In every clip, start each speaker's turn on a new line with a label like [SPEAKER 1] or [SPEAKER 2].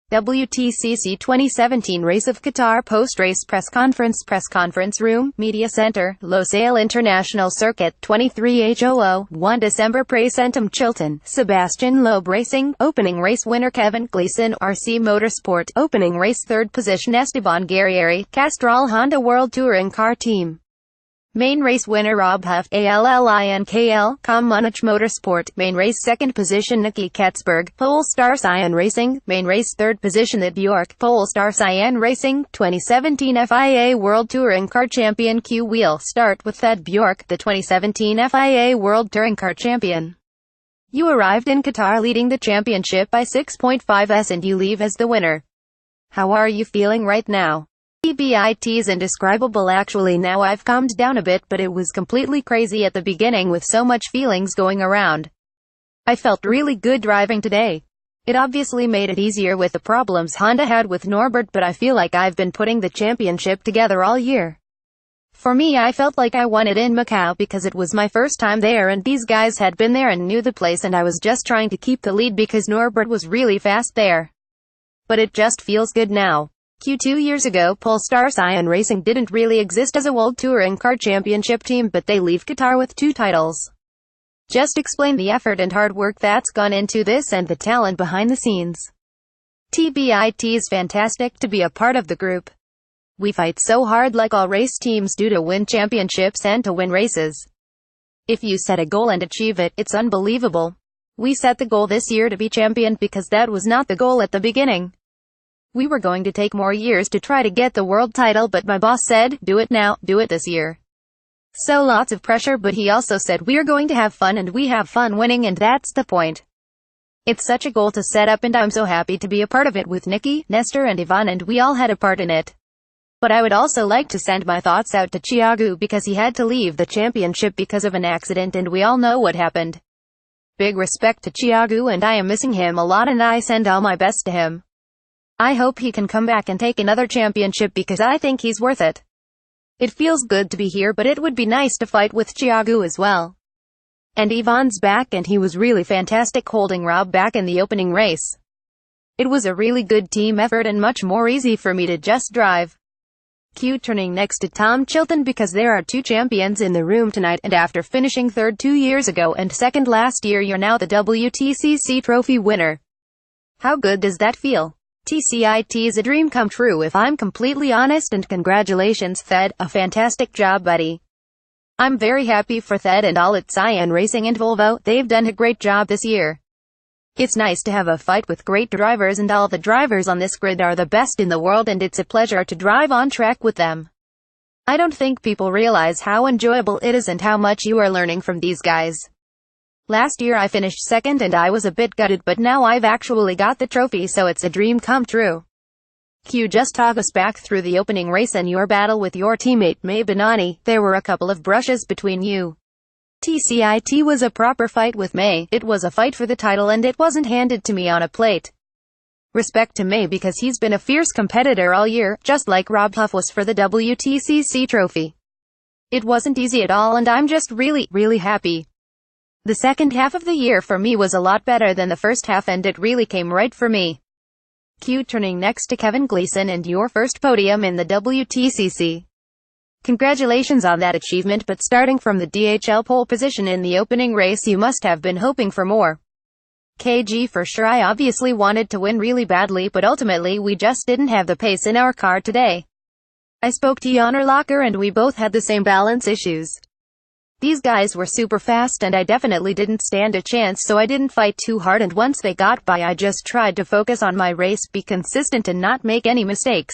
[SPEAKER 1] WTCC 2017 Race of Qatar post-race press conference room, media center, Losail International Circuit, 23H00, DecemberPresentTom Chilton, Sébastien Loeb Racing, opening race winner Kevin, Gleason, RC Motorsport, opening race third positionEsteban Guerrieri, Castrol Honda World Touring Car Team. Main race winner Rob Huff, ALLINKL, Münnich Motorsport, main race second positionNicky Catsburg, Polestar Cyan Racing, main race third positionThed Björk, Polestar Cyan Racing, 2017 FIA World Touring Car Champion Q. We'll start with Thed Björk, the 2017 FIA World Touring Car Champion. You arrived in Qatar leading the championship by 6.5s and you leave as the winner. How are you feeling right now? It's indescribable. Actually now I've calmed down a bit, but it was completely crazy at the beginning with so much feelings going around. I felt really good driving today. It obviously made it easier with the problems Honda had with Norbert, but I feel like I've been putting the championship together all year. For me, I felt like I won it in Macau because it was my first time there and these guys had been there and knew the place and I was just trying to keep the lead because Norbert was really fast there. But it just feels good now. 2 years ago Polestar Cyan Racing didn't really exist as a World Touring Car Championship team, but they leave Qatar with 2 titles. Just explain the effort and hard work that's gone into this and the talent behind the scenes. It's fantastic to be a part of the group. We fight so hard like all race teams do to win championships and to win races. If you set a goal and achieve it, it's unbelievable. We set the goal this year to be champion because that was not the goal at the beginning. We were going to take more years to try to get the world title, but my boss said, do it now, do it this year. So lots of pressure, but he also said we're going to have fun and we have fun winning, and that's the point. It's such a goal to set up and I'm so happy to be a part of it with Nicky, Nestor and Ivan, and we all had a part in it. But I would also like to send my thoughts out to Thiago because he had to leave the championship because of an accident and we all know what happened. Big respect to Thiago and I am missing him a lot and I send all my best to him. I hope he can come back and take another championship because I think he's worth it. It feels good to be here, but it would be nice to fight with Thiago as well. And Ivan's back and he was really fantastic holding Rob back in the opening race. It was a really good team effort and much more easy for me to just drive. Turning next to Tom Chilton because there are 2 champions in the room tonight, and after finishing third 2 years ago and second last year, you're now the WTCC trophy winner. How good does that feel? It's a dream come true if I'm completely honest, and congratulations Thed, a fantastic job buddy. I'm very happy for Thed and all at Cyan Racing and Volvo, they've done a great job this year. It's nice to have a fight with great drivers and all the drivers on this grid are the best in the world and it's a pleasure to drive on track with them. I don't think people realize how enjoyable it is and how much you are learning from these guys. Last year I finished second and I was a bit gutted, but now I've actually got the trophy, so it's a dream come true. Just talk us back through the opening race and your battle with your teammate May Benani. There were a couple of brushes between you. It was a proper fight with May. It was a fight for the title and it wasn't handed to me on a plate. Respect to May because he's been a fierce competitor all year, just like Rob Huff was for the WTCC trophy. It wasn't easy at all and I'm just really happy. The second half of the year for me was a lot better than the first half and it really came right for me. Turning next to Kevin Gleason and your first podium in the WTCC. Congratulations on that achievement, but starting from the DHL pole position in the opening race you must have been hoping for more. For sure, I obviously wanted to win really badly, but ultimately we just didn't have the pace in our car today. I spoke to Jan Locker and we both had the same balance issues. These guys were super fast and I definitely didn't stand a chance, so I didn't fight too hard, and once they got by I just tried to focus on my race, be consistent and not make any mistakes.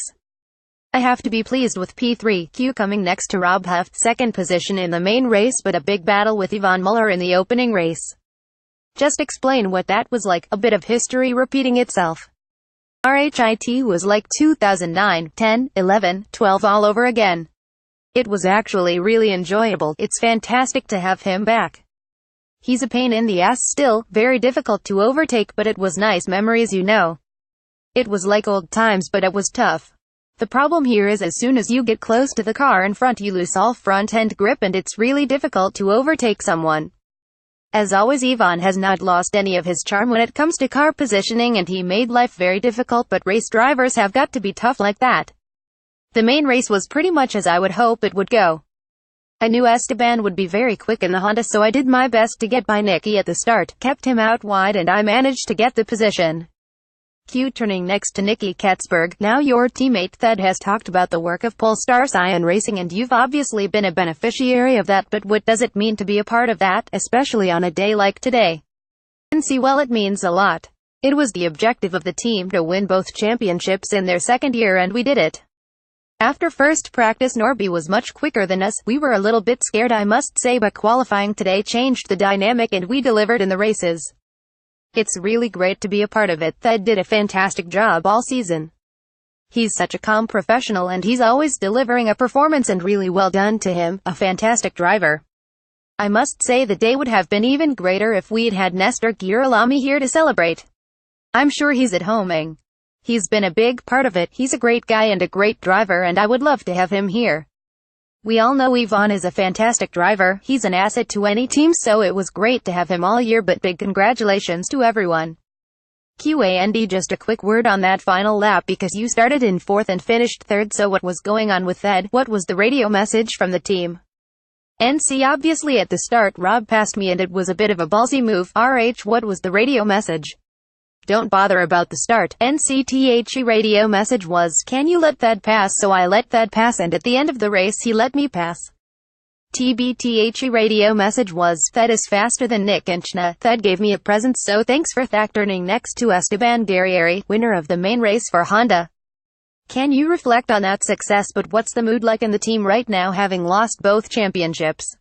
[SPEAKER 1] I have to be pleased with P3 coming next to Rob Huff, second position in the main race, but a big battle with Ivan Muller in the opening race. Just explain what that was like, a bit of history repeating itself. RHIT was like 2009, 10, 11, 12 all over again. It was actually really enjoyable. It's fantastic to have him back. He's a pain in the ass still, very difficult to overtake, but it was nice memories, you know. It was like old times, but it was tough. The problem here is as soon as you get close to the car in front you lose all front end grip and it's really difficult to overtake someone. As always, Ivan has not lost any of his charm when it comes to car positioning, and he made life very difficult, but race drivers have got to be tough like that. The main race was pretty much as I would hope it would go. I knew Esteban would be very quick in the Honda, so I did my best to get by Nicky at the start, kept him out wide, and I managed to get the position. Turning next to Nicky Catsburg. Now your teammate Thed has talked about the work of Polestar Cyan Racing, and you've obviously been a beneficiary of that, but what does it mean to be a part of that, especially on a day like today? Well, it means a lot. It was the objective of the team to win both championships in their second year, and we did it. After first practice, Norby was much quicker than us. We were a little bit scared, I must say, but qualifying today changed the dynamic and we delivered in the races. It's really great to be a part of it. Thed did a fantastic job all season. He's such a calm professional, and he's always delivering a performance, and really well done to him, a fantastic driver. I must say the day would have been even greater if we'd had Nestor Girolami here to celebrate. I'm sure he's at home. He's been a big part of it. He's a great guy and a great driver, and I would love to have him here. We all know Ivan is a fantastic driver. He's an asset to any team, so it was great to have him all year, but big congratulations to everyone. QAND, just a quick word on that final lap, because you started in 4th and finished 3rd, so what was going on with Thed? What was the radio message from the team? NC, obviously at the start Rob passed me and it was a bit of a ballsy move. RH, what was the radio message? Don't bother about the start. NCTHE radio message was, can you let Thed pass? So I let Thed pass, and at the end of the race he let me pass. TBTHE radio message was, Thed is faster than Nick and Chna. Thed gave me a present, so thanks for that. Turning next to Esteban Guerrieri, winner of the main race for Honda. Can you reflect on that success? But what's the mood like in the team right now, having lost both championships?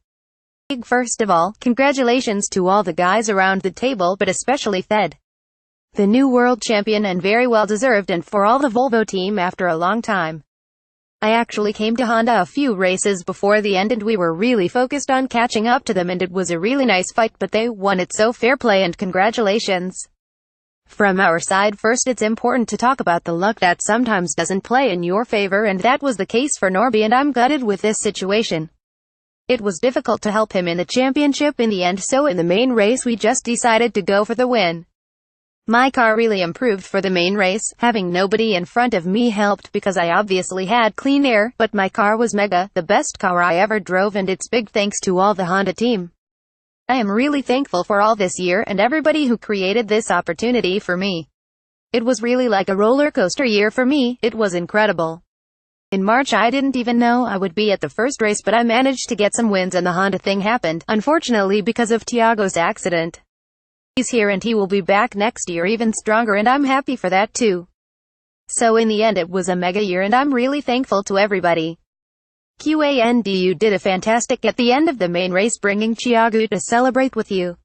[SPEAKER 1] First of all, congratulations to all the guys around the table, but especially Thed, the new world champion, and very well deserved, and for all the Volvo team after a long time. I actually came to Honda a few races before the end, and we were really focused on catching up to them, and it was a really nice fight, but they won it, so fair play and congratulations. From our side, first, it's important to talk about the luck that sometimes doesn't play in your favor, and that was the case for Norby, and I'm gutted with this situation. It was difficult to help him in the championship in the end, so in the main race we just decided to go for the win. My car really improved for the main race. Having nobody in front of me helped, because I obviously had clean air, but my car was mega, the best car I ever drove, and it's big thanks to all the Honda team. I am really thankful for all this year, and everybody who created this opportunity for me. It was really like a roller coaster year for me. It was incredible. In March I didn't even know I would be at the first race, but I managed to get some wins, and the Honda thing happened, unfortunately because of Thiago's accident. He's here and he will be back next year even stronger, and I'm happy for that too. So in the end it was a mega year, and I'm really thankful to everybody. QAND, you did a fantastic at the end of the main race, bringing Thiago to celebrate with you.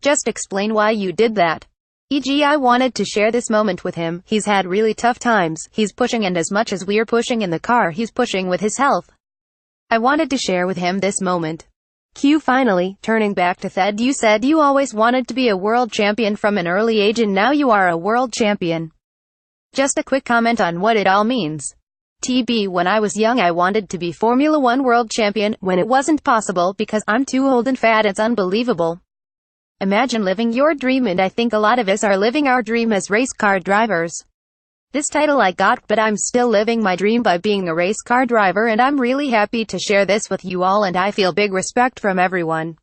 [SPEAKER 1] Just explain why you did that. E.g., I wanted to share this moment with him. He's had really tough times. He's pushing, and as much as we're pushing in the car, he's pushing with his health. I wanted to share with him this moment. Finally, turning back to Thed, you said you always wanted to be a world champion from an early age, and now you are a world champion. Just a quick comment on what it all means. TB, when I was young I wanted to be Formula 1 world champion, when it wasn't possible because I'm too old and fat. It's unbelievable. Imagine living your dream, and I think a lot of us are living our dream as race car drivers. This title I got, but I'm still living my dream by being a race car driver, and I'm really happy to share this with you all, and I feel big respect from everyone.